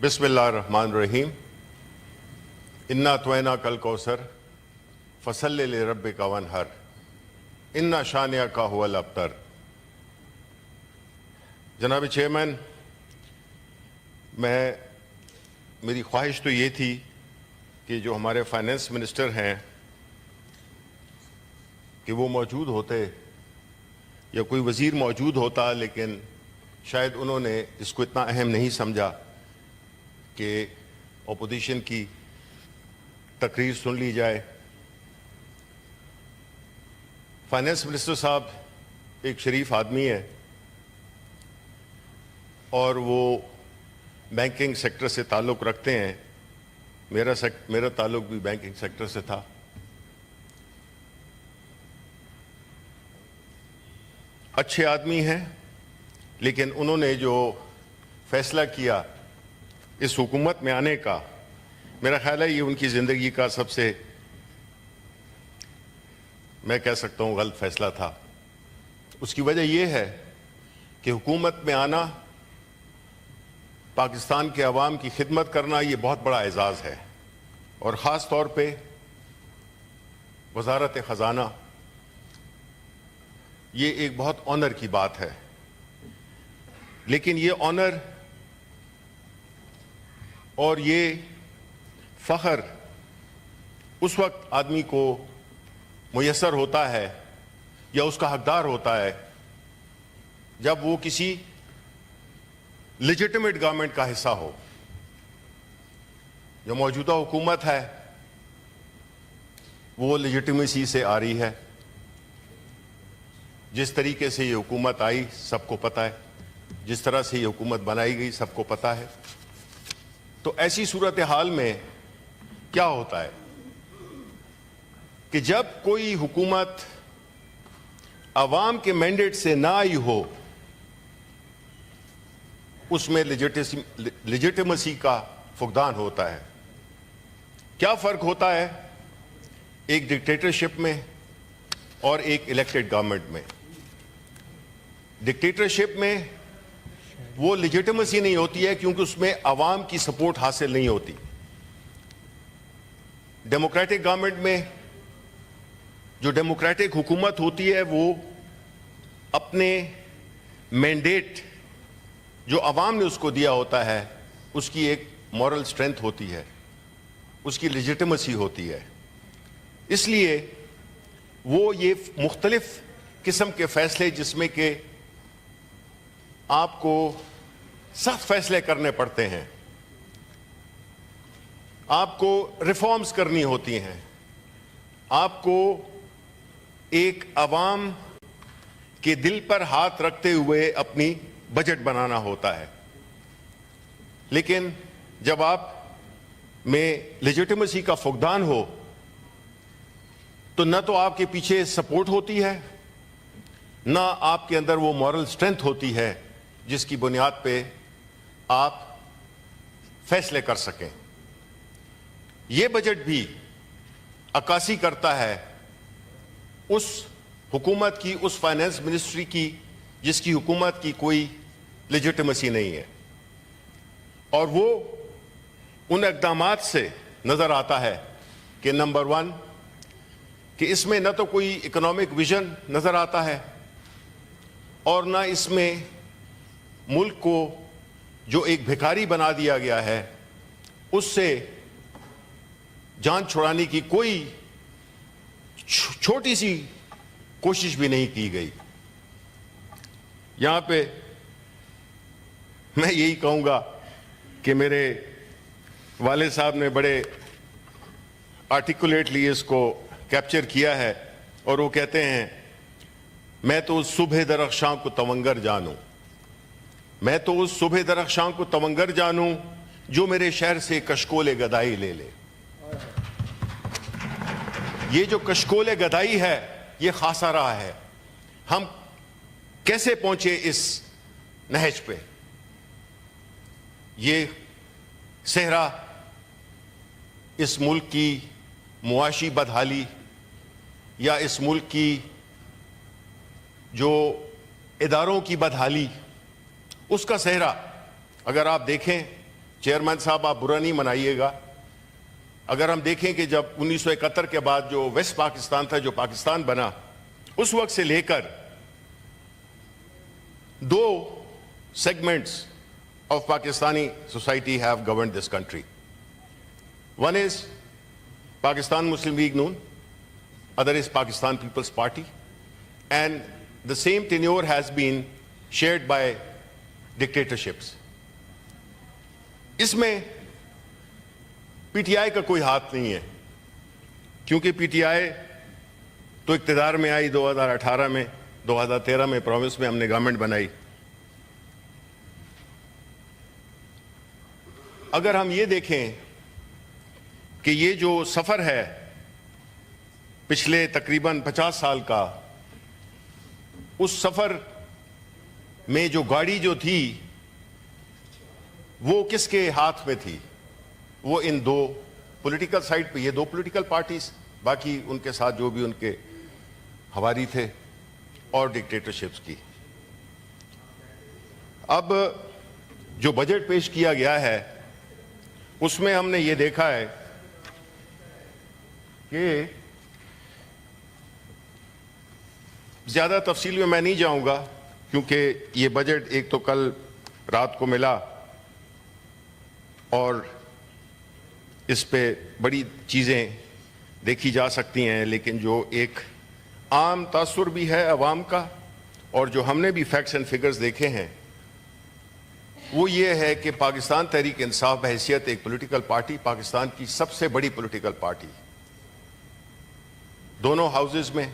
بسم اللہ الرحمن الرحیم انا توینا کل کوثر فصلی لربک وانحر انا شانئک ھو الابتر۔ جناب چیئرمین، میری خواہش تو یہ تھی کہ جو ہمارے فائنانس منسٹر ہیں کہ وہ موجود ہوتے یا کوئی وزیر موجود ہوتا، لیکن شاید انہوں نے اس کو اتنا اہم نہیں سمجھا کہ اپوزیشن کی تقریر سن لی جائے۔ فائنانس منسٹر صاحب ایک شریف آدمی ہے اور وہ بینکنگ سیکٹر سے تعلق رکھتے ہیں۔ میرا تعلق بھی بینکنگ سیکٹر سے تھا۔ اچھے آدمی ہیں، لیکن انہوں نے جو فیصلہ کیا اس حکومت میں آنے کا، میرا خیال ہے یہ ان کی زندگی کا سب سے، میں کہہ سکتا ہوں، غلط فیصلہ تھا۔ اس کی وجہ یہ ہے کہ حکومت میں آنا، پاکستان کے عوام کی خدمت کرنا، یہ بہت بڑا اعزاز ہے، اور خاص طور پہ وزارت خزانہ، یہ ایک بہت آنر کی بات ہے۔ لیکن یہ آنر اور یہ فخر اس وقت آدمی کو میسر ہوتا ہے یا اس کا حقدار ہوتا ہے جب وہ کسی لیجٹمیٹ گورنمنٹ کا حصہ ہو۔ جو موجودہ حکومت ہے وہ لیجٹمیسی سے آ رہی ہے۔ جس طریقے سے یہ حکومت آئی سب کو پتہ ہے، جس طرح سے یہ حکومت بنائی گئی سب کو پتہ ہے۔ تو ایسی صورتحال میں کیا ہوتا ہے کہ جب کوئی حکومت عوام کے مینڈیٹ سے نہ آئی ہو، اس میں لیجٹمیسی کا فقدان ہوتا ہے۔ کیا فرق ہوتا ہے ایک ڈکٹیٹرشپ میں اور ایک الیکٹڈ گورنمنٹ میں؟ ڈکٹیٹرشپ میں وہ لیجٹمیسی نہیں ہوتی ہے کیونکہ اس میں عوام کی سپورٹ حاصل نہیں ہوتی۔ ڈیموکریٹک گورنمنٹ میں جو ڈیموکریٹک حکومت ہوتی ہے وہ اپنے مینڈیٹ جو عوام نے اس کو دیا ہوتا ہے، اس کی ایک مورل سٹرینتھ ہوتی ہے، اس کی لیجٹمیسی ہوتی ہے۔ اس لیے وہ یہ مختلف قسم کے فیصلے، جس میں کہ آپ کو سخت فیصلے کرنے پڑتے ہیں، آپ کو ریفارمز کرنی ہوتی ہیں، آپ کو ایک عوام کے دل پر ہاتھ رکھتے ہوئے اپنی بجٹ بنانا ہوتا ہے۔ لیکن جب آپ میں لیجٹمیسی کا فقدان ہو تو نہ تو آپ کے پیچھے سپورٹ ہوتی ہے، نہ آپ کے اندر وہ مورل سٹرینتھ ہوتی ہے جس کی بنیاد پہ آپ فیصلے کر سکیں۔ یہ بجٹ بھی عکاسی کرتا ہے اس حکومت کی، اس فائنانس منسٹری کی جس کی حکومت کی کوئی لیجٹمیسی نہیں ہے، اور وہ ان اقدامات سے نظر آتا ہے کہ نمبر 1 کہ اس میں نہ تو کوئی اکنامک ویژن نظر آتا ہے، اور نہ اس میں ملک کو جو ایک بھکاری بنا دیا گیا ہے اس سے جان چھڑانے کی کوئی چھوٹی سی کوشش بھی نہیں کی گئی۔ یہاں پہ میں یہی کہوں گا کہ میرے والد صاحب نے بڑے آرٹیکولیٹلی اس کو کیپچر کیا ہے، اور وہ کہتے ہیں، میں تو اس صبح درخشاں کو تونگر جانوں، میں تو اس صبح درخشاں کو تونگر جانوں جو میرے شہر سے کشکول گدائی لے لے۔ یہ جو کشکول گدائی ہے یہ خاصا رہا ہے۔ ہم کیسے پہنچے اس نہج پہ؟ یہ صحرا اس ملک کی معاشی بدحالی یا اس ملک کی جو اداروں کی بدحالی، اس کا صحرا اگر آپ دیکھیں چیئرمین صاحب آپ برا نہیں منائیے گا، اگر ہم دیکھیں کہ جب 1971 کے بعد جو ویسٹ پاکستان تھا، جو پاکستان بنا، اس وقت سے لے کر دو segments of Pakistani society have governed this country. One is Pakistan Muslim League Noon, other is Pakistan People's Party, and the same tenure has been shared by dictatorships. اس میں پی ٹی آئی کا کوئی ہاتھ نہیں ہے، کیونکہ P T I تو اقتدار میں آئی 2018 میں، 2013 میں پروونس میں ہم نے گورنمنٹ بنائی. اگر ہم یہ دیکھیں کہ یہ جو سفر ہے پچھلے تقریباً 50 سال کا، اس سفر میں جو گاڑی جو تھی وہ کس کے ہاتھ میں تھی؟ وہ ان دو پولیٹیکل سائڈ پہ، یہ دو پولیٹیکل پارٹیز، باقی ان کے ساتھ جو بھی ان کے ہواری تھے، اور ڈکٹیٹرشپس کی. اب جو بجٹ پیش کیا گیا ہے اس میں ہم نے یہ دیکھا ہے کہ زیادہ تفصیل میں نہیں جاؤں گا، کیونکہ یہ بجٹ ایک تو کل رات کو ملا اور اس پہ بڑی چیزیں دیکھی جا سکتی ہیں، لیکن جو ایک عام تاثر بھی ہے عوام کا، اور جو ہم نے بھی فیکٹس اینڈ فگرز دیکھے ہیں، وہ یہ ہے کہ پاکستان تحریک انصاف بحیثیت ایک پولیٹیکل پارٹی، پاکستان کی سب سے بڑی پولیٹیکل پارٹی دونوں ہاؤسز میں،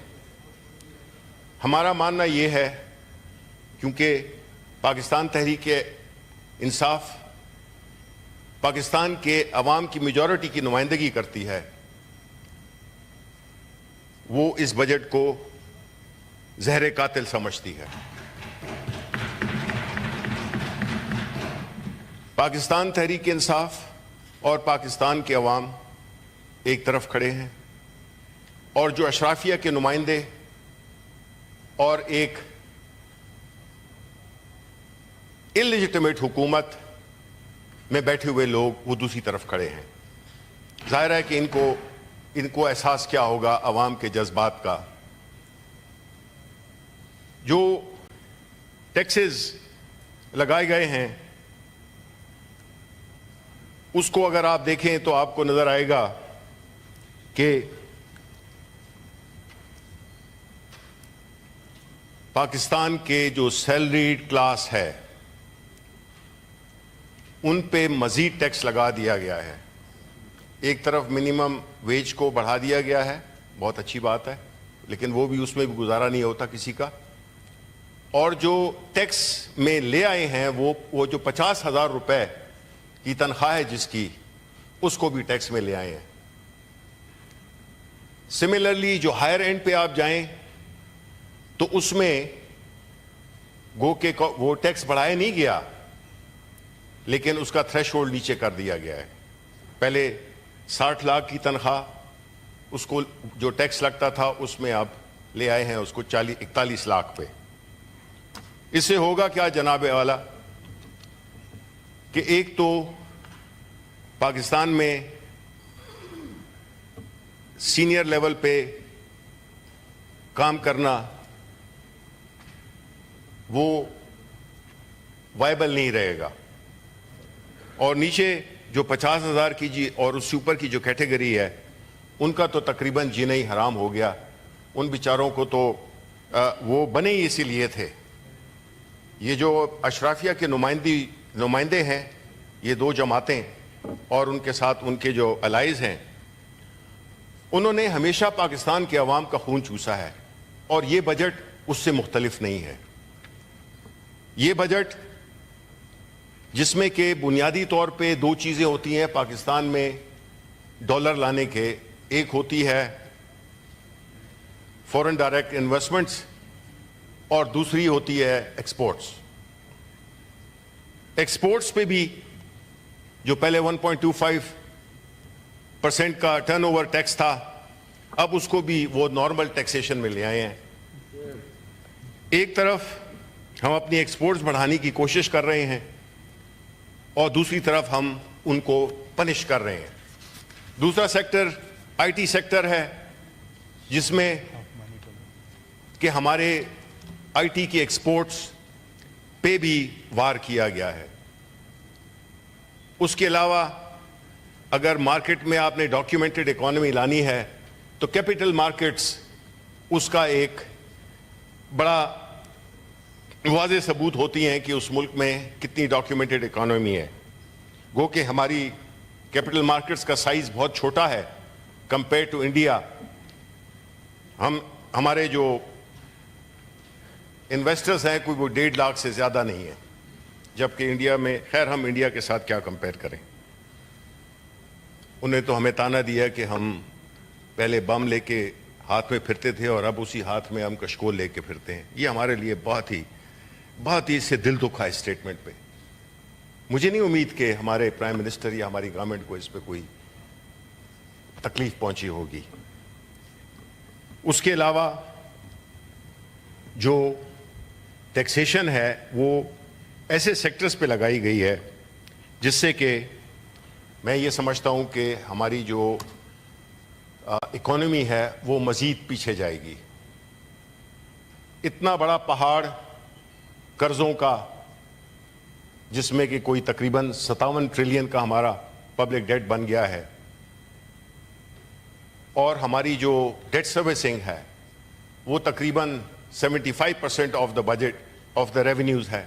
ہمارا ماننا یہ ہے کیونکہ پاکستان تحریک انصاف پاکستان کے عوام کی میجورٹی کی نمائندگی کرتی ہے، وہ اس بجٹ کو زہر قاتل سمجھتی ہے. پاکستان تحریک انصاف اور پاکستان کے عوام ایک طرف کھڑے ہیں، اور جو اشرافیہ کے نمائندے اور ایک انلیجٹمیٹ حکومت میں بیٹھے ہوئے لوگ وہ دوسری طرف کھڑے ہیں. ظاہر ہے کہ ان کو احساس کیا ہوگا عوام کے جذبات کا. جو ٹیکسز لگائے گئے ہیں اس کو اگر آپ دیکھیں تو آپ کو نظر آئے گا کہ پاکستان کے جو سیلریڈ کلاس ہے ان پہ مزید ٹیکس لگا دیا گیا ہے. ایک طرف منیمم ویج کو بڑھا دیا گیا ہے، بہت اچھی بات ہے، لیکن وہ بھی اس میں بھی گزارا نہیں ہوتا کسی کا. اور جو ٹیکس میں لے آئے ہیں وہ جو 50,000 روپے کی تنخواہ ہے جس کی، اس کو بھی ٹیکس میں لے آئے ہیں. سملرلی جو ہائر اینڈ پہ آپ جائیں تو اس میں گو کہ وہ ٹیکس بڑھایا نہیں گیا، لیکن اس کا تھریش ہولڈ نیچے کر دیا گیا ہے. پہلے 60 لاکھ کی تنخواہ، اس کو جو ٹیکس لگتا تھا اس میں آپ لے آئے ہیں اس کو 41 لاکھ پہ. اس سے ہوگا کیا جناب والا کہ ایک تو پاکستان میں سینئر لیول پہ کام کرنا وہ وائبل نہیں رہے گا، اور نیچے جو 50,000 کی جی اور اس سے اوپر کی جو کیٹیگری ہے ان کا تو تقریباً جینا ہی حرام ہو گیا. ان بیچاروں کو تو وہ بنے ہی اسی لیے تھے. یہ جو اشرافیہ کے نمائندے ہیں، یہ دو جماعتیں اور ان کے ساتھ ان کے جو الائز ہیں، انہوں نے ہمیشہ پاکستان کے عوام کا خون چوسا ہے، اور یہ بجٹ اس سے مختلف نہیں ہے. یہ بجٹ جس میں کہ بنیادی طور پہ دو چیزیں ہوتی ہیں پاکستان میں ڈالر لانے کے، ایک ہوتی ہے فورن ڈائریکٹ انویسٹمنٹس اور دوسری ہوتی ہے ایکسپورٹس. ایکسپورٹس پہ بھی جو پہلے 1.25% کا ٹرن اوور ٹیکس تھا، اب اس کو بھی وہ نارمل ٹیکسیشن میں لے آئے ہیں. ایک طرف ہم اپنی ایکسپورٹس بڑھانے کی کوشش کر رہے ہیں، اور دوسری طرف ہم ان کو پنش کر رہے ہیں. دوسرا سیکٹر آئی ٹی سیکٹر ہے, جس میں کہ ہمارے آئی ٹی کی ایکسپورٹس پہ بھی وار کیا گیا ہے. اس کے علاوہ اگر مارکیٹ میں آپ نے ڈاکیومنٹڈ اکانومی لانی ہے تو کیپٹل مارکیٹس اس کا ایک بڑا واضح ثبوت ہوتی ہیں کہ اس ملک میں کتنی ڈاکیومنٹڈ اکانومی ہے. گو کہ ہماری کیپٹل مارکیٹس کا سائز بہت چھوٹا ہے کمپیئر ٹو انڈیا. ہمارے جو انویسٹرز ہیں کوئی وہ 1.5 لاکھ سے زیادہ نہیں ہے, جبکہ انڈیا میں, خیر ہم انڈیا کے ساتھ کیا کمپیئر کریں. انہیں تو ہمیں تانا دیا کہ ہم پہلے بم لے کے ہاتھ میں پھرتے تھے اور اب اسی ہاتھ میں ہم کشکول لے کے پھرتے ہیں. یہ ہمارے لیے بہت ہی اس سے دل دکھا ہے اسٹیٹمنٹ پہ. مجھے نہیں امید کہ ہمارے پرائم منسٹر یا ہماری گورنمنٹ کو اس پہ کوئی تکلیف پہنچی ہوگی. اس کے علاوہ جو ٹیکسیشن ہے وہ ایسے سیکٹرز پہ لگائی گئی ہے جس سے کہ میں یہ سمجھتا ہوں کہ ہماری جو اکانومی ہے وہ مزید پیچھے جائے گی. اتنا بڑا پہاڑ قرضوں کا, جس میں کہ کوئی تقریباً 57 ٹریلین کا ہمارا پبلک ڈیٹ بن گیا ہے, اور ہماری جو ڈیٹ سروسنگ ہے وہ تقریباً 75% of the budget of the revenues ہے.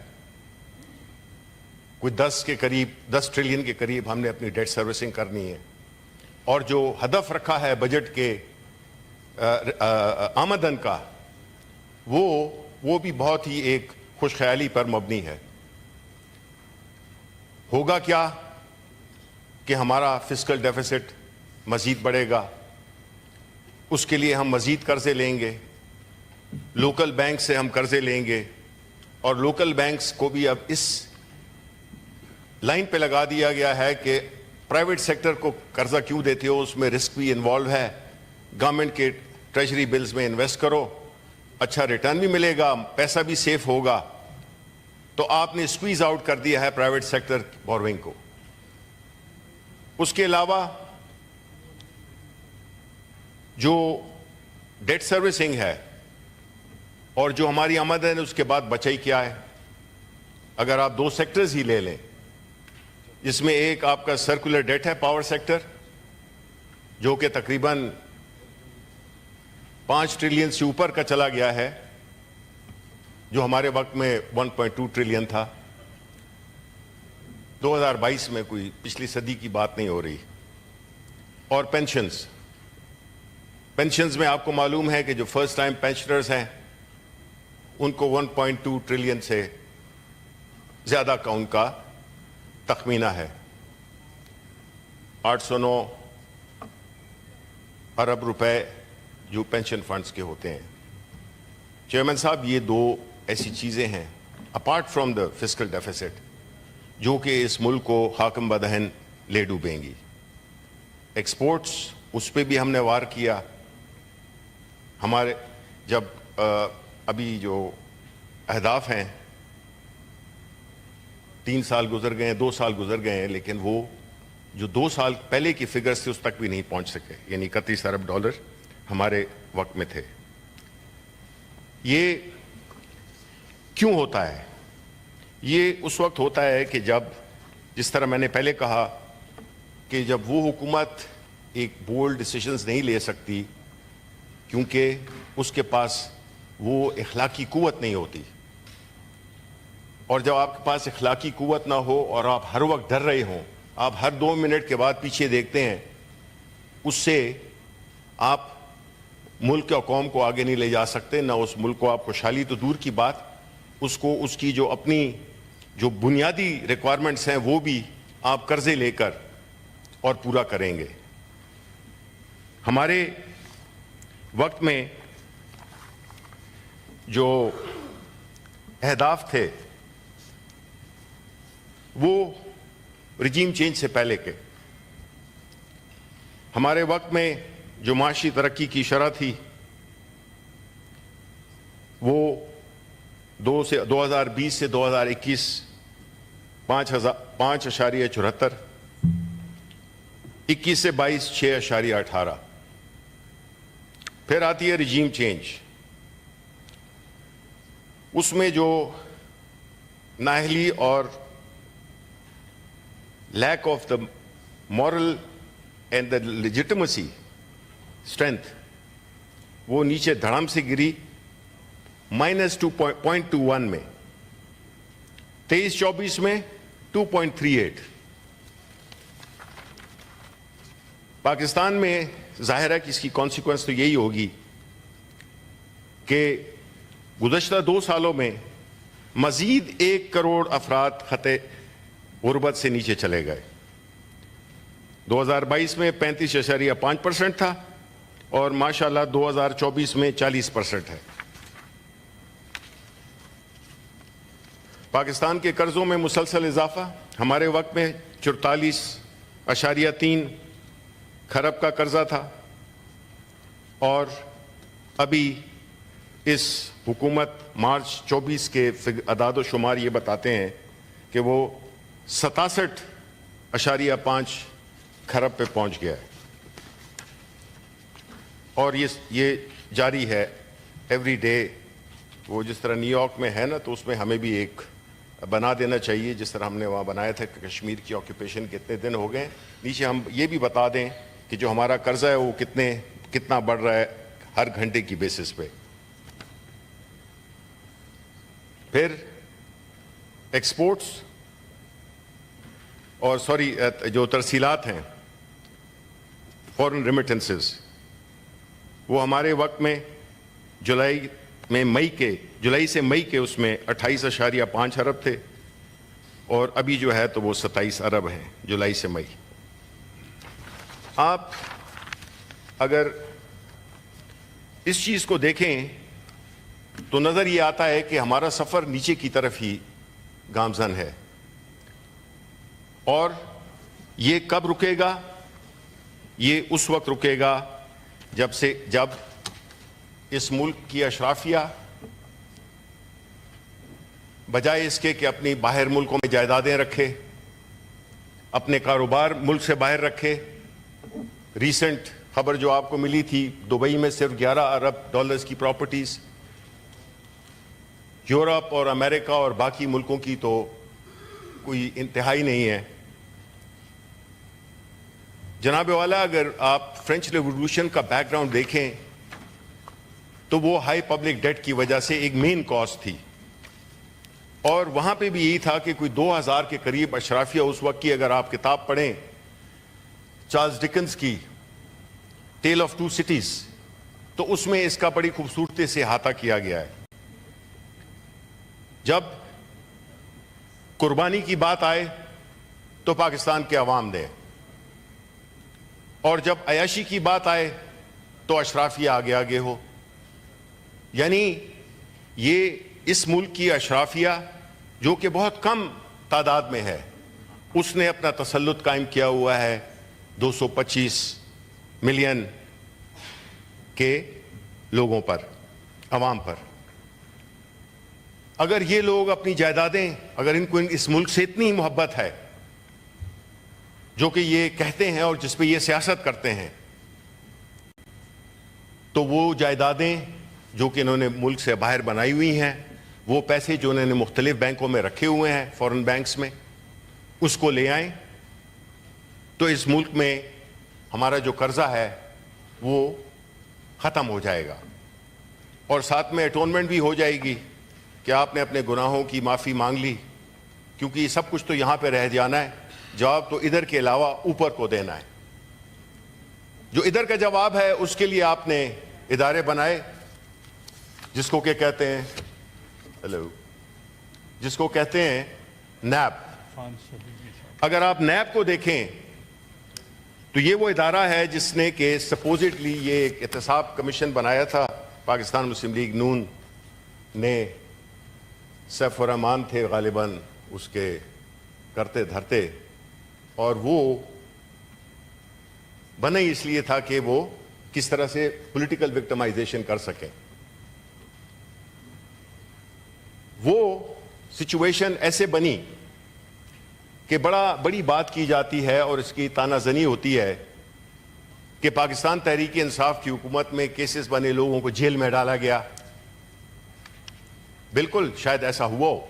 کوئی 10 ٹریلین کے قریب ہم نے اپنی ڈیٹ سروسنگ کرنی ہے, اور جو ہدف رکھا ہے بجٹ کے آمدن کا وہ بھی بہت ہی ایک خوش خیالی پر مبنی ہے. ہوگا کیا کہ ہمارا فسکل ڈیفیسٹ مزید بڑھے گا, اس کے لیے ہم مزید قرضے لیں گے, لوکل بینک سے ہم قرضے لیں گے, اور لوکل بینکس کو بھی اب اس لائن پہ لگا دیا گیا ہے کہ پرائیویٹ سیکٹر کو قرضہ کیوں دیتے ہو, اس میں رسک بھی انوالو ہے, گورنمنٹ کے ٹریجری بلز میں انویسٹ کرو, اچھا ریٹرن بھی ملے گا, پیسہ بھی سیف ہوگا. تو آپ نے اسکویز آؤٹ کر دیا ہے پرائیویٹ سیکٹر بوروئنگ کو. اس کے علاوہ جو ڈیٹ سروسنگ ہے اور جو ہماری آمدن ہے اس کے بعد بچا ہی کیا ہے. اگر آپ 2 سیکٹرز ہی لے لیں, جس میں ایک آپ کا سرکولر ڈیٹ ہے پاور سیکٹر, جو کہ تقریباً 5 ٹریلین سے اوپر کا چلا گیا ہے, جو ہمارے وقت میں 1.2 ٹریلین تھا. 2022 میں کوئی پچھلی صدی کی بات نہیں ہو رہی. اور پینشنز میں آپ کو معلوم ہے کہ جو فرسٹ ٹائم پینشنرز ہیں ان کو 1.2 ٹریلین سے زیادہ کا ان کا تخمینہ ہے. 809 ارب روپے جو پینشن فنڈز کے ہوتے ہیں. چیئرمین صاحب, یہ 2 ایسی چیزیں ہیں apart from the fiscal deficits جو کہ اس ملک کو حاکم بدہن لے ڈوبیں گی. ایکسپورٹس, اس پہ بھی ہم نے وار کیا. ہمارے جب ابھی جو اہداف ہیں 3 سال گزر گئے ہیں, 2 سال گزر گئے ہیں, لیکن وہ جو 2 سال پہلے کی فگرز تھے اس تک بھی نہیں پہنچ سکے, یعنی 31 ارب ڈالر ہمارے وقت میں تھے. یہ کیوں ہوتا ہے؟ یہ اس وقت ہوتا ہے کہ جب, جس طرح میں نے پہلے کہا کہ جب وہ حکومت ایک بولڈ ڈیسیژنز نہیں لے سکتی کیونکہ اس کے پاس وہ اخلاقی قوت نہیں ہوتی, اور جب آپ کے پاس اخلاقی قوت نہ ہو اور آپ ہر وقت ڈر رہے ہوں, آپ ہر 2 منٹ کے بعد پیچھے دیکھتے ہیں, اس سے آپ ملک اور قوم کو آگے نہیں لے جا سکتے. نہ اس ملک کو آپ خوشحالی تو دور کی بات, اس کو اس کی جو اپنی جو بنیادی ریکوائرمنٹس ہیں وہ بھی آپ قرضے لے کر اور پورا کریں گے. ہمارے وقت میں جو اہداف تھے وہ رجیم چینج سے پہلے کے. ہمارے وقت میں جو معاشی ترقی کی شرح تھی وہ 2020 سے 2021 5.74, 21 سے 22 6.18. پھر آتی ہے رجیم چینج. اس میں جو نااہلی اور lack of the moral and the legitimacy strength وہ نیچے دھڑام سے گری -2.21 میں. 23-24 میں 2.38. پاکستان میں ظاہر ہے کہ اس کی کانسیکوینس تو یہی ہوگی کہ گزشتہ 2 سالوں میں مزید 1 کروڑ افراد خط غربت سے نیچے چلے گئے. 2022 میں 35.5% تھا اور ماشاءاللہ 2024 میں 40% ہے. پاکستان کے قرضوں میں مسلسل اضافہ. ہمارے وقت میں 44.3 کھرب کا قرضہ تھا اور ابھی اس حکومت مارچ 24 کے اعداد و شمار یہ بتاتے ہیں کہ وہ 67.5 کھرب پہ پہنچ گیا ہے. اور یہ جاری ہے ایوری ڈے. وہ جس طرح نیو یارک میں ہے نا تو اس میں ہمیں بھی ایک بنا دینا چاہیے جس طرح ہم نے وہاں بنایا تھا کہ کشمیر کی آکوپیشن کتنے دن ہو گئے. نیچے ہم یہ بھی بتا دیں کہ جو ہمارا قرضہ ہے وہ کتنا بڑھ رہا ہے ہر گھنٹے کی بیسس پہ. پھر ایکسپورٹس اور جو ترسیلات ہیں فورن ریمیٹنسز وہ ہمارے وقت میں جولائی سے مئی کے اس میں 28.5 ارب تھے اور ابھی جو ہے تو وہ 27 ارب ہیں جولائی سے مئی. آپ اگر اس چیز کو دیکھیں تو نظر یہ آتا ہے کہ ہمارا سفر نیچے کی طرف ہی گامزن ہے. اور یہ کب رکے گا؟ یہ اس وقت رکے گا جب اس ملک کی اشرافیہ بجائے اس کے کہ اپنی باہر ملکوں میں جائیدادیں رکھے، اپنے کاروبار ملک سے باہر رکھے. ریسنٹ خبر جو آپ کو ملی تھی دبئی میں صرف 11 ارب ڈالرز کی پراپرٹیز. یورپ اور امریکہ اور باقی ملکوں کی تو کوئی انتہائی نہیں ہے. جناب والا اگر آپ فرینچ ریولوشن کا بیک گراؤنڈ دیکھیں تو وہ ہائی پبلک ڈیٹ کی وجہ سے ایک مین کاز تھی اور وہاں پہ بھی یہی تھا کہ کوئی 2000 کے قریب اشرافیہ اس وقت کی اگر آپ کتاب پڑھیں چارلز ڈکنز کی ٹیل آف 2 سٹیز تو اس میں اس کا بڑی خوبصورتی سے احاطہ کیا گیا ہے. جب قربانی کی بات آئے تو پاکستان کے عوام دیں اور جب عیاشی کی بات آئے تو اشرافیہ آگے آگے ہو. یعنی یہ اس ملک کی اشرافیہ جو کہ بہت کم تعداد میں ہے اس نے اپنا تسلط قائم کیا ہوا ہے 225 ملین کے لوگوں پر، عوام پر. اگر یہ لوگ اپنی جائیدادیں اگر ان کو اس ملک سے اتنی محبت ہے جو کہ یہ کہتے ہیں اور جس پہ یہ سیاست کرتے ہیں تو وہ جائیدادیں جو کہ انہوں نے ملک سے باہر بنائی ہوئی ہیں، وہ پیسے جو انہوں نے مختلف بینکوں میں رکھے ہوئے ہیں فورن بینکس میں، اس کو لے آئیں تو اس ملک میں ہمارا جو قرضہ ہے وہ ختم ہو جائے گا اور ساتھ میں اٹونمنٹ بھی ہو جائے گی کہ آپ نے اپنے گناہوں کی معافی مانگ لی. کیونکہ یہ سب کچھ تو یہاں پہ رہ جانا ہے، جواب تو ادھر کے علاوہ اوپر کو دینا ہے. جو ادھر کا جواب ہے اس کے لیے آپ نے ادارے بنائے جس کو کہ کہتے ہیں جس کو کہتے ہیں نیب. اگر آپ نیب کو دیکھیں تو یہ وہ ادارہ ہے جس نے کہ سپوزٹلی یہ ایک احتساب کمیشن بنایا تھا پاکستان مسلم لیگ نون نے. سیف الرحمان تھے غالباً اس کے کرتے دھرتے اور وہ بنا ہی اس لیے تھا کہ وہ کس طرح سے پولیٹیکل وکٹمائزیشن کر سکیں. وہ سچویشن ایسے بنی کہ بڑی بات کی جاتی ہے اور اس کی تانہ زنی ہوتی ہے کہ پاکستان تحریک انصاف کی حکومت میں کیسز بنے لوگوں کو جیل میں ڈالا گیا. بالکل شاید ایسا ہوا ہو،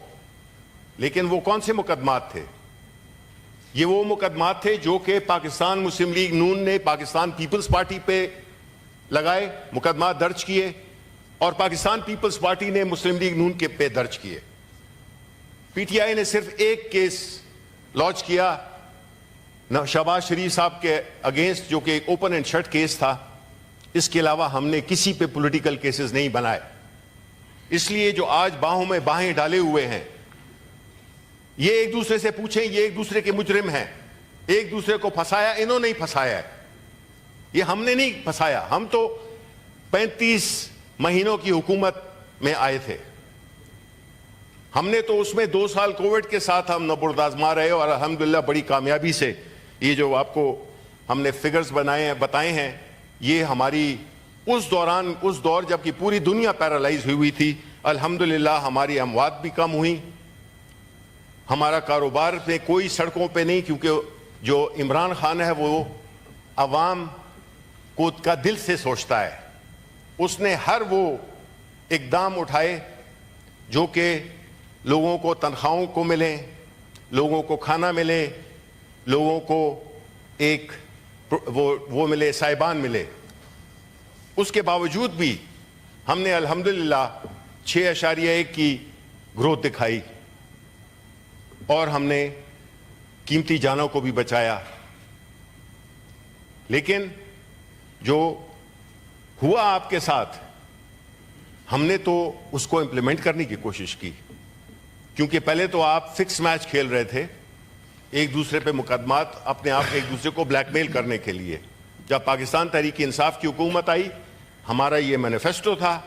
لیکن وہ کون سے مقدمات تھے؟ یہ وہ مقدمات تھے جو کہ پاکستان مسلم لیگ نون نے پاکستان پیپلز پارٹی پہ لگائے، مقدمات درج کیے، اور پاکستان پیپلز پارٹی نے مسلم لیگ نون کے پہ درج کیے. پی ٹی آئی نے صرف ایک کیس لانچ کیا شہباز شریف صاحب کے اگینسٹ، جو کہ ایک اوپن اینڈ شٹ کیس تھا. اس کے علاوہ ہم نے کسی پہ پولیٹیکل کیسز نہیں بنائے. اس لیے جو آج باہوں میں باہیں ڈالے ہوئے ہیں، یہ ایک دوسرے سے پوچھیں، یہ ایک دوسرے کے مجرم ہیں. ایک دوسرے کو پھنسایا انہوں نے ہی پھنسایا ہے، یہ ہم نے نہیں پھنسایا. ہم تو 35 مہینوں کی حکومت میں آئے تھے. ہم نے تو اس میں 2 سال کووڈ کے ساتھ ہم نبرد آزما رہے، اور الحمدللہ بڑی کامیابی سے یہ جو آپ کو ہم نے فگرز بتائے ہیں، یہ ہماری اس دور جب کہ پوری دنیا پیرالائز ہوئی تھی، الحمدللہ ہماری اموات بھی کم ہوئیں. ہمارا کاروبار میں کوئی سڑکوں پہ نہیں، کیونکہ جو عمران خان ہے وہ عوام کو کا دل سے سوچتا ہے. اس نے ہر وہ اقدام اٹھائے جو کہ لوگوں کو تنخواہوں کو ملیں، لوگوں کو کھانا ملے، لوگوں کو ایک وہ ملے، سائبان ملے. اس کے باوجود بھی ہم نے الحمدللہ 6.1 کی گروتھ دکھائی، اور ہم نے قیمتی جانوں کو بھی بچایا. لیکن جو ہوا آپ کے ساتھ، ہم نے تو اس کو امپلیمنٹ کرنے کی کوشش کی، کیونکہ پہلے تو آپ فکس میچ کھیل رہے تھے، ایک دوسرے پہ مقدمات، اپنے آپ ایک دوسرے کو بلیک میل کرنے کے لیے. جب پاکستان تحریک انصاف کی حکومت آئی، ہمارا یہ مینیفیسٹو تھا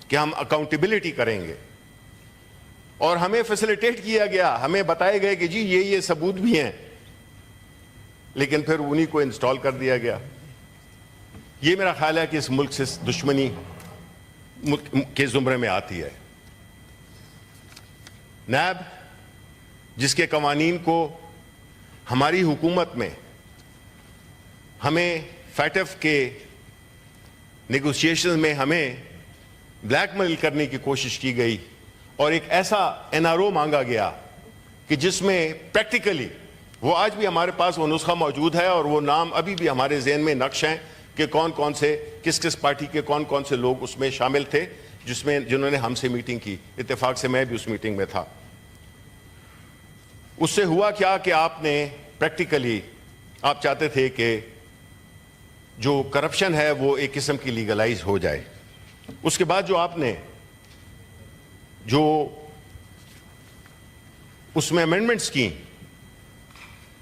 کہ ہم اکاؤنٹیبلٹی کریں گے، اور ہمیں فیسیلیٹیٹ کیا گیا، ہمیں بتائے گئے کہ جی یہ ثبوت بھی ہیں، لیکن پھر انہی کو انسٹال کر دیا گیا. یہ میرا خیال ہے کہ اس ملک سے دشمنی کے زمرے میں آتی ہے. نیب جس کے قوانین کو ہماری حکومت میں ہمیں فیٹف کے نیگوشیشن میں ہمیں بلیک میل کرنے کی کوشش کی گئی، اور ایک ایسا این آر او مانگا گیا کہ جس میں پریکٹیکلی وہ آج بھی ہمارے پاس وہ نسخہ موجود ہے، اور وہ نام ابھی بھی ہمارے ذہن میں نقش ہیں کہ کون سے کس پارٹی کے کون سے لوگ اس میں شامل تھے، جنہوں نے ہم سے میٹنگ کی. اتفاق سے میں بھی اس میٹنگ میں تھا. اس سے ہوا کیا کہ آپ نے پریکٹیکلی آپ چاہتے تھے کہ جو کرپشن ہے وہ ایک قسم کی لیگلائز ہو جائے. اس کے بعد جو آپ نے جو اس میں امینڈمنٹس کی،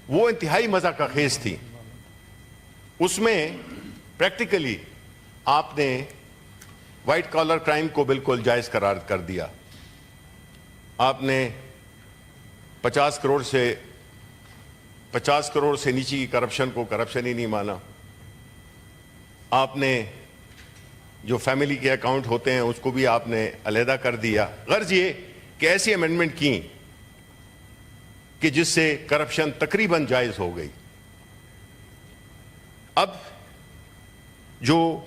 وہ انتہائی مذاق خیز تھی. اس میں پریکٹیکلی آپ نے وائٹ کالر کرائم کو بالکل جائز قرار کر دیا. آپ نے 50 کروڑ سے نیچے کی کرپشن کو کرپشن ہی نہیں مانا. آپ نے جو فیملی کے اکاؤنٹ ہوتے ہیں اس کو بھی آپ نے علیحدہ کر دیا. غرض یہ کہ ایسی امینڈمنٹ کی کہ جس سے کرپشن تقریباً جائز ہو گئی. اب جو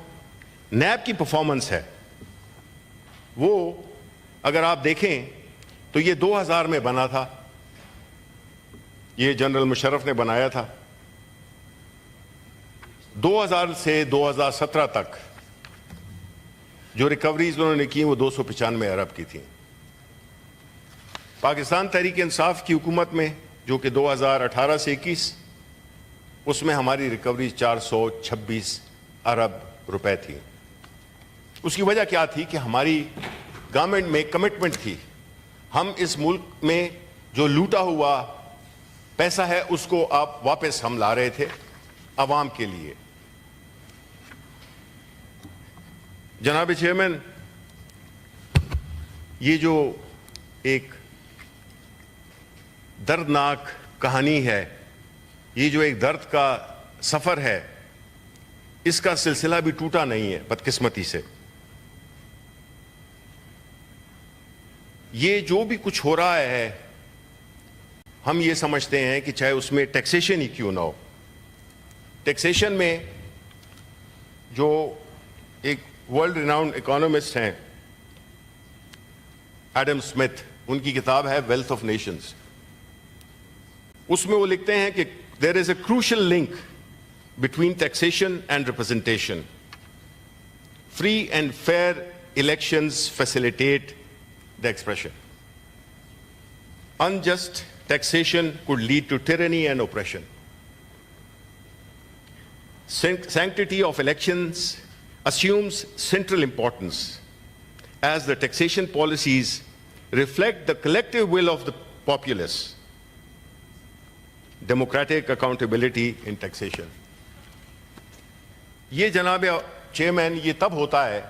نیب کی پرفارمنس ہے وہ اگر آپ دیکھیں تو یہ 2000 میں بنا تھا، یہ جنرل مشرف نے بنایا تھا. 2000 سے 2017 تک جو ریکوریز انہوں نے کی وہ 295 ارب کی تھیں. پاکستان تحریک انصاف کی حکومت میں جو کہ 2018 سے 21، اس میں ہماری ریکوریز 426 ارب روپے تھی. اس کی وجہ کیا تھی کہ ہماری گورنمنٹ میں کمٹمنٹ تھی، ہم اس ملک میں جو لوٹا ہوا پیسہ ہے اس کو آپ واپس ہم لا رہے تھے عوام کے لیے. جناب چیئرمین، یہ جو ایک دردناک کہانی ہے، یہ جو ایک درد کا سفر ہے، اس کا سلسلہ بھی ٹوٹا نہیں ہے بدقسمتی سے. یہ جو بھی کچھ ہو رہا ہے ہم یہ سمجھتے ہیں کہ چاہے اس میں ٹیکسیشن ہی کیوں نہ ہو. ٹیکسیشن میں جو ایک ورلڈ ریناؤنڈ اکانومسٹ ہیں ایڈم اسمتھ، ان کی کتاب ہے ویلتھ آف نیشنز. اس میں وہ لکھتے ہیں کہ there is a crucial link between taxation and representation. Free and fair elections facilitate the expression. Unjust taxation could lead to tyranny and oppression. Sanctity of elections assumes central importance as the taxation policies reflect the collective will of the populace. Democratic accountability in taxation. یہ جناب chairman یہ تب ہوتا ہے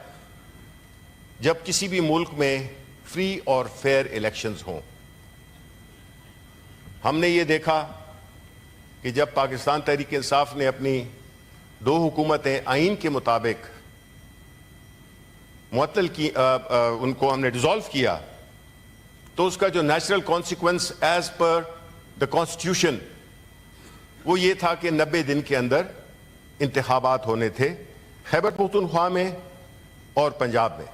جب کسی بھی ملک میں فری اور فیئر الیکشنز ہوں. ہم نے یہ دیکھا کہ جب پاکستان تحریک انصاف نے اپنی 2 حکومتیں آئین کے مطابق معطل کی، ان کو ہم نے ڈیزالو کیا، تو اس کا جو natural consequence as per the constitution وہ یہ تھا کہ 90 دن کے اندر انتخابات ہونے تھے خیبر پختونخوا میں اور پنجاب میں.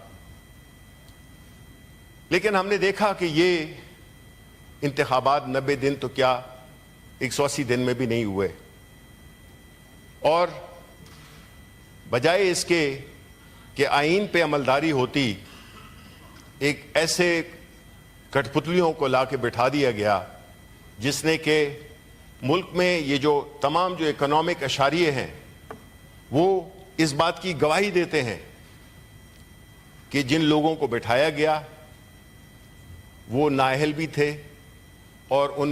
لیکن ہم نے دیکھا کہ یہ انتخابات 90 دن تو کیا 180 دن میں بھی نہیں ہوئے، اور بجائے اس کے کہ آئین پہ عملداری ہوتی، ایک ایسے کٹھ پتلیوں کو لا کے بٹھا دیا گیا جس نے کہ ملک میں یہ جو تمام جو اکنامک اشاریے ہیں وہ اس بات کی گواہی دیتے ہیں کہ جن لوگوں کو بٹھایا گیا وہ نااہل بھی تھے، اور ان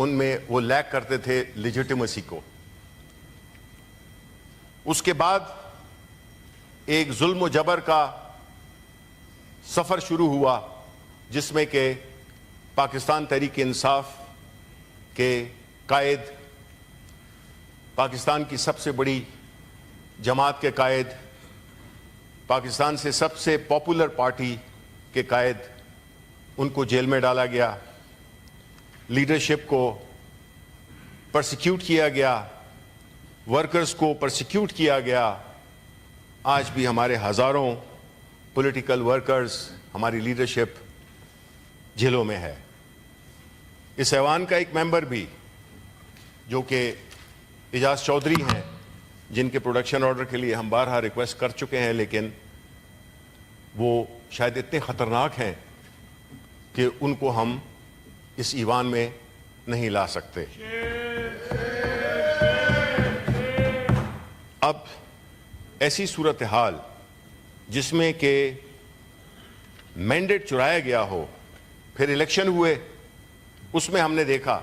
میں وہ لیک کرتے تھے لیجیٹیمیسی کو. اس کے بعد ایک ظلم و جبر کا سفر شروع ہوا جس میں کہ پاکستان تحریک انصاف کے قائد، پاکستان کی سب سے بڑی جماعت کے قائد، پاکستان سے سب سے پاپولر پارٹی کے قائد، ان کو جیل میں ڈالا گیا، لیڈرشپ کو پرسیکیوٹ کیا گیا، ورکرز کو پرسیکیوٹ کیا گیا. آج بھی ہمارے ہزاروں پولیٹیکل ورکرز، ہماری لیڈرشپ جیلوں میں ہے. اس ایوان کا ایک ممبر بھی جو کہ اعجاز چودھری ہیں، جن کے پروڈکشن آرڈر کے لیے ہم بارہا ریکویسٹ کر چکے ہیں، لیکن وہ شاید اتنے خطرناک ہیں کہ ان کو ہم اس ایوان میں نہیں لا سکتے. اب ایسی صورتحال جس میں کہ مینڈیٹ چرایا گیا ہو، پھر الیکشن ہوئے، اس میں ہم نے دیکھا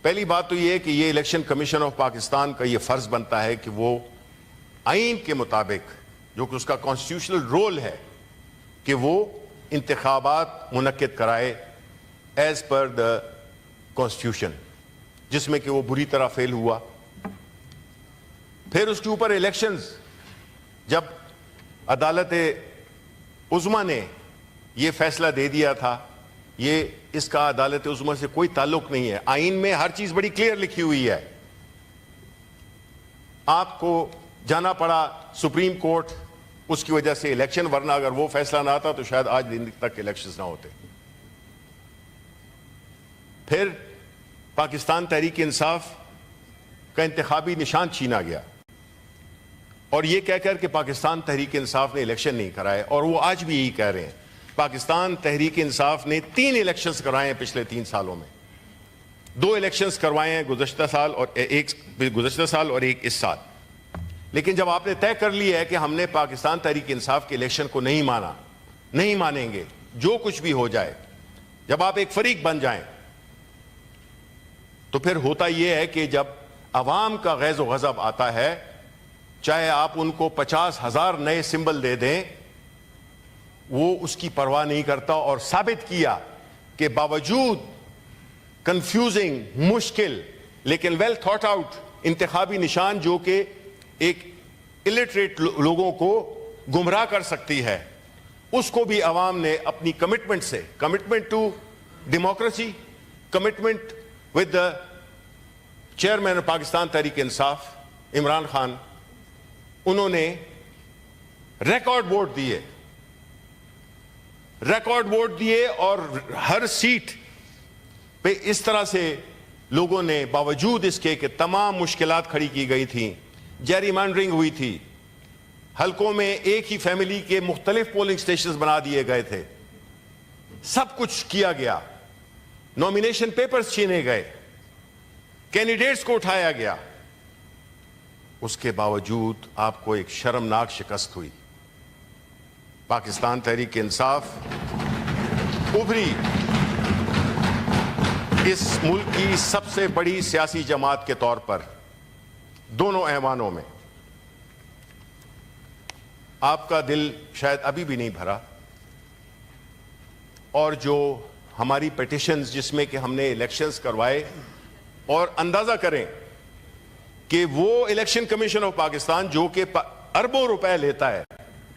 پہلی بات تو یہ کہ یہ الیکشن کمیشن آف پاکستان کا یہ فرض بنتا ہے کہ وہ آئین کے مطابق، جو کہ اس کا کانسٹیٹیوشنل رول ہے، کہ وہ انتخابات منعقد کرائے ایز پر دا کانسٹیٹیوشن، جس میں کہ وہ بری طرح فیل ہوا. پھر اس کے اوپر الیکشنز، جب عدالت عظمیٰ نے یہ فیصلہ دے دیا تھا، یہ اس کا عدالت عظمیٰ سے کوئی تعلق نہیں ہے. آئین میں ہر چیز بڑی کلیئر لکھی ہوئی ہے. آپ کو جانا پڑا سپریم کورٹ اس کی وجہ سے الیکشن، ورنہ اگر وہ فیصلہ نہ آتا تو شاید آج دن تک الیکشنز نہ ہوتے. پھر پاکستان تحریک انصاف کا انتخابی نشان چھینا گیا، اور یہ کہہ کر کہ پاکستان تحریک انصاف نے الیکشن نہیں کرائے، اور وہ آج بھی یہی کہہ رہے ہیں. پاکستان تحریک انصاف نے 3 الیکشنز کروائے ہیں پچھلے 3 سالوں میں. 2 الیکشنز کروائے ہیں گزشتہ سال اور ایک اس سال. لیکن جب آپ نے طے کر لیا ہے کہ ہم نے پاکستان تحریک انصاف کے الیکشن کو نہیں مانا، نہیں مانیں گے جو کچھ بھی ہو جائے، جب آپ ایک فریق بن جائیں، تو پھر ہوتا یہ ہے کہ جب عوام کا غیظ و غضب آتا ہے، چاہے آپ ان کو 50,000 نئے سمبل دے دیں، وہ اس کی پرواہ نہیں کرتا. اور ثابت کیا کہ باوجود کنفیوزنگ، مشکل لیکن ویل تھاٹ آؤٹ انتخابی نشان جو کہ ایک الٹریٹ لوگوں کو گمراہ کر سکتی ہے، اس کو بھی عوام نے اپنی کمٹمنٹ سے، commitment to democracy, commitment with the chairman of Pakistan Tehreek Insaf, Imran Khan, انہوں نے ریکارڈ ووٹ دیے اور ہر سیٹ پہ اس طرح سے لوگوں نے باوجود اس کے کہ تمام مشکلات کھڑی کی گئی تھیں، جیری مانڈرنگ ہوئی تھی، حلقوں میں ایک ہی فیملی کے مختلف پولنگ سٹیشنز بنا دیے گئے تھے، سب کچھ کیا گیا، نومینیشن پیپرز چھینے گئے، کینڈیڈیٹس کو اٹھایا گیا، اس کے باوجود آپ کو ایک شرمناک شکست ہوئی۔ پاکستان تحریک انصاف ابھری اس ملک کی سب سے بڑی سیاسی جماعت کے طور پر دونوں ایوانوں میں۔ آپ کا دل شاید ابھی بھی نہیں بھرا، اور جو ہماری پیٹیشنز جس میں کہ ہم نے الیکشنز کروائے، اور اندازہ کریں کہ وہ الیکشن کمیشن آف پاکستان جو کہ اربوں روپے لیتا ہے،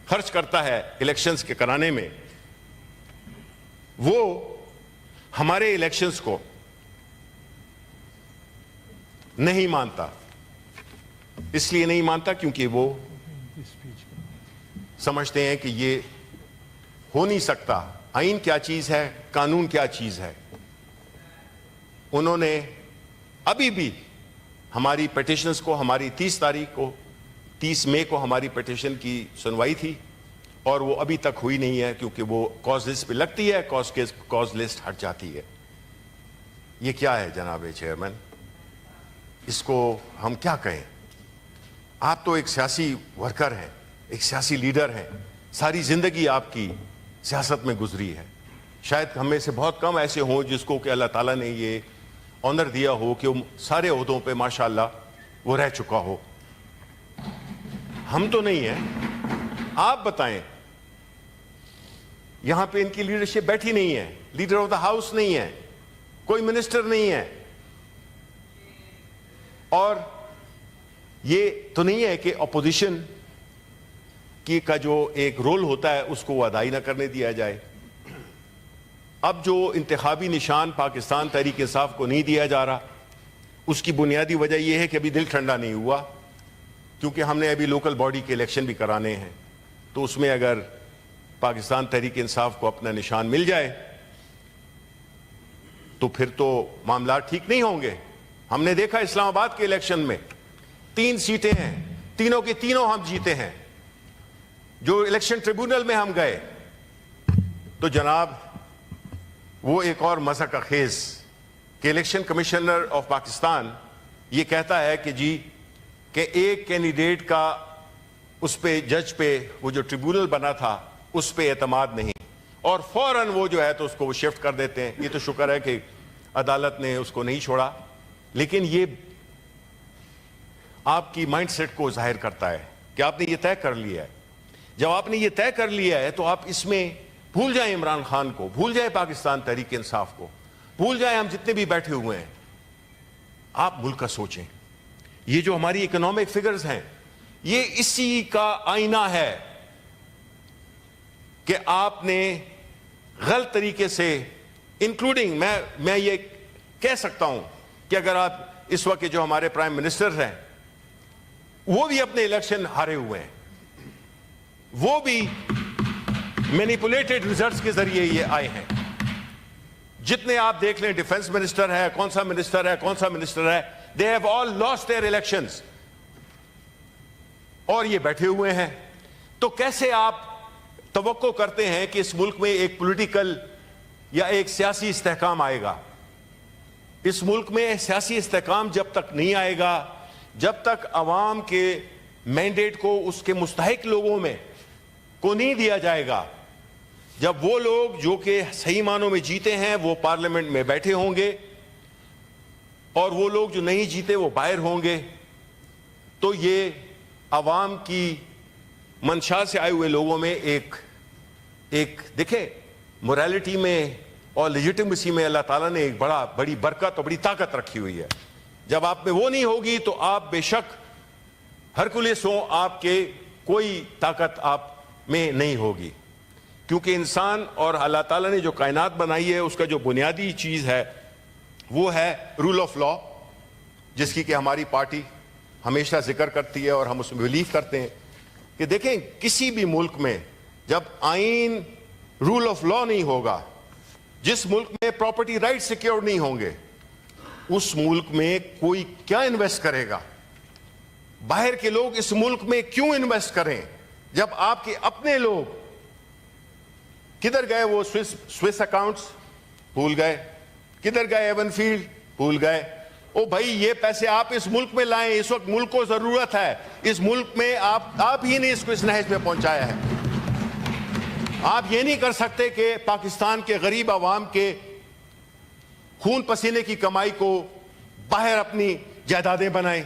خرچ کرتا ہے الیکشنز کے کرانے میں، وہ ہمارے الیکشنز کو نہیں مانتا۔ اس لیے نہیں مانتا کیونکہ وہ سمجھتے ہیں کہ یہ ہو نہیں سکتا۔ آئین کیا چیز ہے، قانون کیا چیز ہے۔ انہوں نے ابھی بھی ہماری پیٹیشنز کو، ہماری 30 مئی کو ہماری پیٹیشن کی سنوائی تھی، اور وہ ابھی تک ہوئی نہیں ہے کیونکہ وہ کاز لسٹ پہ لگتی ہے، کاز لسٹ ہٹ جاتی ہے۔ یہ کیا ہے جناب چیئرمین؟ اس کو ہم کیا کہیں؟ آپ تو ایک سیاسی ورکر ہیں، ایک سیاسی لیڈر ہیں، ساری زندگی آپ کی سیاست میں گزری ہے۔ شاید ہم میں سے بہت کم ایسے ہوں جس کو کہ اللہ تعالیٰ نے یہ آنر دیا ہو کہ وہ سارے عہدوں پہ ماشاءاللہ وہ رہ چکا ہو۔ ہم تو نہیں ہیں۔ آپ بتائیں، یہاں پہ ان کی لیڈرشپ بیٹھی نہیں ہے، لیڈر آف دا ہاؤس نہیں ہے، کوئی منسٹر نہیں ہے، اور یہ تو نہیں ہے کہ اپوزیشن کی کا جو ایک رول ہوتا ہے اس کو وہ ادائی نہ کرنے دیا جائے۔ اب جو انتخابی نشان پاکستان تحریک انصاف کو نہیں دیا جا رہا، اس کی بنیادی وجہ یہ ہے کہ ابھی دل ٹھنڈا نہیں ہوا، کیونکہ ہم نے ابھی لوکل باڈی کے الیکشن بھی کرانے ہیں، تو اس میں اگر پاکستان تحریک انصاف کو اپنا نشان مل جائے تو پھر تو معاملات ٹھیک نہیں ہوں گے۔ ہم نے دیکھا اسلام آباد کے الیکشن میں 3 سیٹیں ہیں، تینوں کی تینوں ہم جیتے ہیں۔ جو الیکشن ٹریبونل میں ہم گئے تو جناب وہ ایک اور مذہق خیز کہ الیکشن کمشنر آف پاکستان یہ کہتا ہے کہ جی کہ ایک کینڈیڈیٹ کا اس پہ جج پہ وہ جو ٹریبونل بنا تھا اس پہ اعتماد نہیں، اور فوراً وہ جو ہے تو اس کو وہ شفٹ کر دیتے ہیں۔ یہ تو شکر ہے کہ عدالت نے اس کو نہیں چھوڑا، لیکن یہ آپ کی مائنڈ سیٹ کو ظاہر کرتا ہے کہ آپ نے یہ طے کر لیا ہے۔ جب آپ نے یہ طے کر لیا ہے تو آپ اس میں بھول جائیں عمران خان کو، بھول جائیں پاکستان تحریک انصاف کو، بھول جائیں ہم جتنے بھی بیٹھے ہوئے ہیں۔ آپ ملک کا سوچیں۔ یہ جو ہماری اکنامک فگرز ہیں یہ اسی کا آئینہ ہے کہ آپ نے غلط طریقے سے انکلوڈنگ میں یہ کہہ سکتا ہوں کہ اگر آپ اس وقت جو ہمارے پرائم منسٹر ہیں وہ بھی اپنے الیکشن ہارے ہوئے ہیں، وہ بھی مینیپولیٹڈ ریزلٹس کے ذریعے یہ آئے ہیں۔ جتنے آپ دیکھ لیں، ڈیفنس منسٹر ہے، کون سا منسٹر ہے، they have all lost their elections، اور یہ بیٹھے ہوئے ہیں۔ تو کیسے آپ توقع کرتے ہیں کہ اس ملک میں ایک پولیٹیکل یا ایک سیاسی استحکام آئے گا؟ اس ملک میں سیاسی استحکام جب تک نہیں آئے گا، جب تک عوام کے مینڈیٹ کو اس کے مستحق لوگوں میں کو نہیں دیا جائے گا، جب وہ لوگ جو کہ صحیح معنوں میں جیتے ہیں وہ پارلیمنٹ میں بیٹھے ہوں گے اور وہ لوگ جو نہیں جیتے وہ باہر ہوں گے، تو یہ عوام کی منشا سے آئے ہوئے لوگوں میں ایک دیکھیں موریلٹی میں اور لیجیٹیمیسی میں اللہ تعالیٰ نے ایک بڑی برکت اور بڑی طاقت رکھی ہوئی ہے۔ جب آپ میں وہ نہیں ہوگی تو آپ بے شک ہرکولیس ہوں، آپ کے کوئی طاقت آپ میں نہیں ہوگی، کیونکہ انسان اور اللہ تعالیٰ نے جو کائنات بنائی ہے اس کا جو بنیادی چیز ہے وہ ہے رول آف لا، جس کی کہ ہماری پارٹی ہمیشہ ذکر کرتی ہے اور ہم اس میں بلیو کرتے ہیں کہ دیکھیں کسی بھی ملک میں جب آئین رول آف لا نہیں ہوگا، جس ملک میں پراپرٹی رائٹ سیکیور نہیں ہوں گے، اس ملک میں کوئی کیا انویسٹ کرے گا؟ باہر کے لوگ اس ملک میں کیوں انویسٹ کریں جب آپ کے اپنے لوگ کدھر گئے؟ وہ سوئس اکاؤنٹس بھول گئے، کدھر گئے ایون فیلڈ بھول گئے۔ او بھائی یہ پیسے آپ اس ملک میں لائیں، اس وقت ملک کو ضرورت ہے، اس ملک میں آپ ہی نے اس کو اس نہج میں پہنچایا ہے۔ آپ یہ نہیں کر سکتے کہ پاکستان کے غریب عوام کے خون پسینے کی کمائی کو باہر اپنی جائیدادیں بنائیں،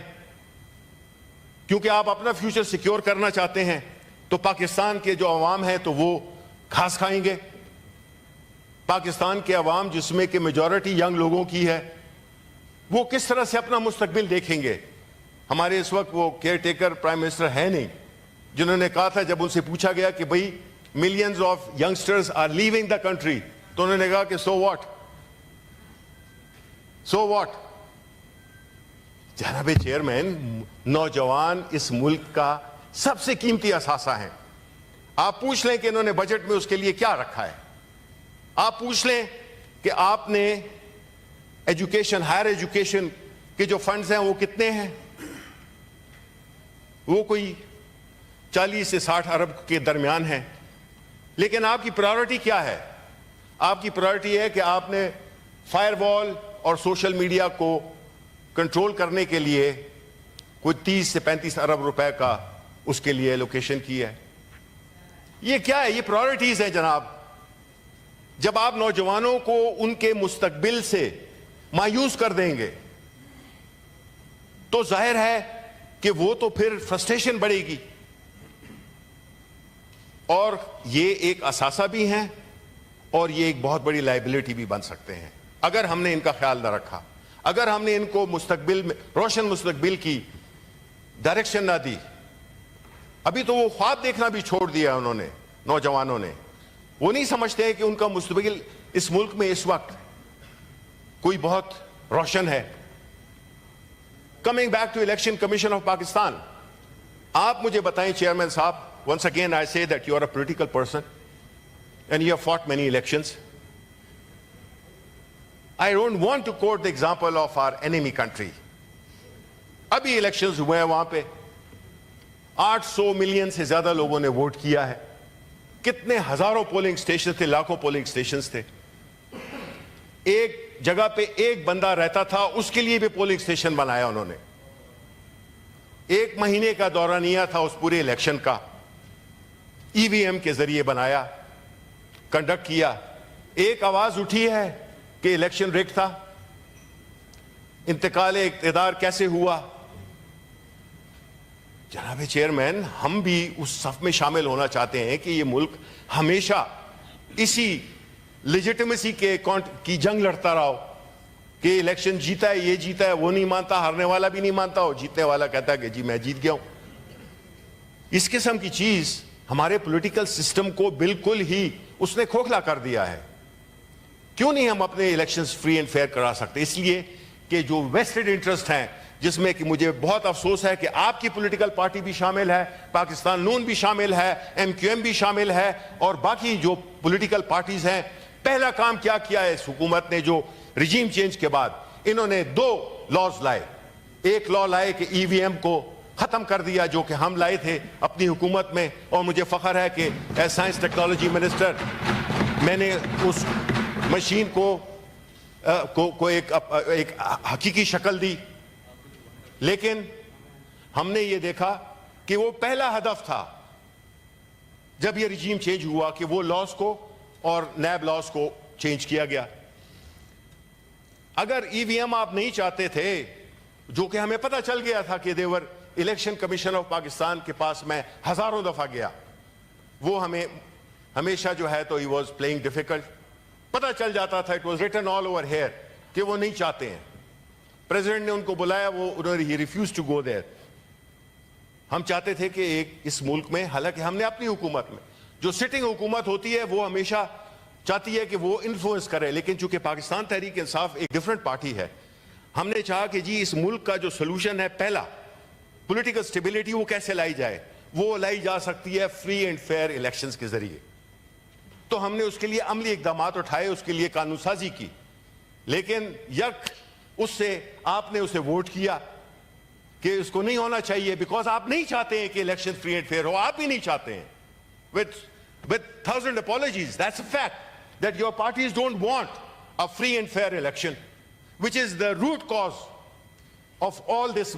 کیونکہ آپ اپنا فیوچر سیکیور کرنا چاہتے ہیں۔ تو پاکستان کے جو عوام ہیں تو وہ گھاس کھائیں گے۔ پاکستان کے عوام جس میں کہ میجورٹی ینگ لوگوں کی ہے، وہ کس طرح سے اپنا مستقبل دیکھیں گے؟ ہمارے اس وقت وہ کیئر ٹیکر پرائم منسٹر ہے نہیں، جنہوں نے کہا تھا جب ان سے پوچھا گیا کہ بھئی millions of youngsters are leaving the country, تو انہوں نے کہا کہ سو واٹ، سو واٹ۔ جناب چیئرمین، نوجوان اس ملک کا سب سے قیمتی اثاثہ ہیں۔ آپ پوچھ لیں کہ انہوں نے بجٹ میں اس کے لیے کیا رکھا ہے، آپ پوچھ لیں کہ آپ نے ایجوکیشن، ہائر ایجوکیشن کے جو فنڈز ہیں وہ کتنے ہیں؟ وہ کوئی 40 سے 60 ارب کے درمیان ہیں۔ لیکن آپ کی پرائیورٹی کیا ہے؟ آپ کی پرائیورٹی ہے کہ آپ نے فائر وال اور سوشل میڈیا کو کنٹرول کرنے کے لیے کوئی 30 سے 35 ارب روپے کا اس کے لیے لوکیشن کی ہے۔ یہ کیا ہے؟ یہ پرائیورٹیز ہیں جناب۔ جب آپ نوجوانوں کو ان کے مستقبل سے مایوس کر دیں گے تو ظاہر ہے کہ وہ تو پھر فرسٹریشن بڑھے گی، اور یہ ایک اثاثہ بھی ہیں اور یہ ایک بہت بڑی لائبلٹی بھی بن سکتے ہیں اگر ہم نے ان کا خیال نہ رکھا، اگر ہم نے ان کو مستقبل میں روشن مستقبل کی ڈائریکشن نہ دی۔ ابھی تو وہ خواب دیکھنا بھی چھوڑ دیا انہوں نے، نوجوانوں نے۔ وہ نہیں سمجھتے ہیں کہ ان کا مستقبل اس ملک میں اس وقت کوئی بہت روشن ہے۔ Coming back to election commission of Pakistan, آپ مجھے بتائیں چیئرمین صاحب، once again I say that you are a political person and you have fought many elections. I don't want to quote the example of our enemy country. ابھی elections ہوئے ہیں، وہاں پہ 800 million سے زیادہ لوگوں نے ووٹ کیا ہے۔ کتنے ہزاروں پولنگ سٹیشن تھے، لاکھوں پولنگ سٹیشنز تھے۔ ایک جگہ پہ ایک بندہ رہتا تھا، اس کے لیے بھی پولنگ سٹیشن بنایا انہوں نے۔ 1 مہینے کا دورانیہ تھا اس پورے الیکشن کا، ای وی ایم کے ذریعے بنایا، کنڈکٹ کیا۔ ایک آواز اٹھی ہے کہ الیکشن ریگ تھا۔ انتقال اقتدار کیسے ہوا؟ جناب چیئرمین، ہم بھی اس صف میں شامل ہونا چاہتے ہیں کہ یہ ملک ہمیشہ اسی لیجیٹمیسی کی جنگ لڑتا رہا ہو کہ الیکشن جیتا ہے، یہ جیتا ہے، وہ نہیں مانتا، ہارنے والا بھی نہیں مانتا، اور جیتنے والا کہتا ہے کہ جی میں جیت گیا ہوں۔ اس قسم کی چیز ہمارے پولیٹیکل سسٹم کو بالکل ہی اس نے کھوکھلا کر دیا ہے۔ کیوں نہیں ہم اپنے الیکشنز فری اینڈ فیئر کرا سکتے؟ اس لیے کہ جو ویسٹڈ انٹرسٹ ہیں، جس میں کہ مجھے بہت افسوس ہے کہ آپ کی پولیٹیکل پارٹی بھی شامل ہے، پاکستان نون بھی شامل ہے، ایم کیو ایم بھی شامل ہے، اور باقی جو پولیٹیکل پارٹیز ہیں۔ پہلا کام کیا کیا ہے اس حکومت نے؟ جو رجیم چینج کے بعد انہوں نے 2 لاز لائے۔ ایک لا لائے کہ ای وی ایم کو ختم کر دیا، جو کہ ہم لائے تھے اپنی حکومت میں، اور مجھے فخر ہے کہ ایز سائنس ٹیکنالوجی منسٹر میں نے اس مشین کو ایک حقیقی شکل دی۔ لیکن ہم نے یہ دیکھا کہ وہ پہلا ہدف تھا جب یہ رجیم چینج ہوا کہ وہ لاز کو اور نیب لاز کو چینج کیا گیا۔ اگر ای وی ایم آپ نہیں چاہتے تھے، جو کہ ہمیں پتہ چل گیا تھا کہ دیور الیکشن کمیشن آف پاکستان کے پاس میں ہزاروں دفعہ گیا، وہ ہمیں ہمیشہ جو ہے تو ہی واز پلئنگ ڈیفیکلٹ، پتہ چل جاتا تھا، it was written all over here کہ وہ نہیں چاہتے ہیں۔ پریزیڈنٹ نے ان کو بلایا، انہوں نے ریفیوز ٹو گو دیئر۔ ہم چاہتے تھے کہ اس ملک میں، حالانکہ ہم نے اپنی حکومت میں، جو سٹنگ حکومت ہوتی ہے وہ ہمیشہ چاہتی ہے کہ وہ انفلوئنس کرے، لیکن چونکہ پاکستان تحریک انصاف ایک ڈیفرنٹ پارٹی ہے، ہم نے چاہا کہ جی اس ملک کا جو سلوشن ہے، پہلا پولیٹیکل سٹیبلٹی وہ کیسے لائی جائے، وہ لائی جا سکتی ہے فری اینڈ فیئر الیکشنز کے ذریعے. تو ہم نے اس کے لیے عملی اقدامات اٹھائے، اس کے لیے قانون سازی کی، لیکن یک اس سے آپ نے اسے ووٹ کیا کہ اس کو نہیں ہونا چاہیے، بیکاز آپ نہیں چاہتے ہیں کہ الیکشن فری اینڈ فیئر ہو، آپ ہی نہیں چاہتے ہیں. with 1,000 apologies, that's a fact that your parties don't want a free and fair election, which is the root cause of all this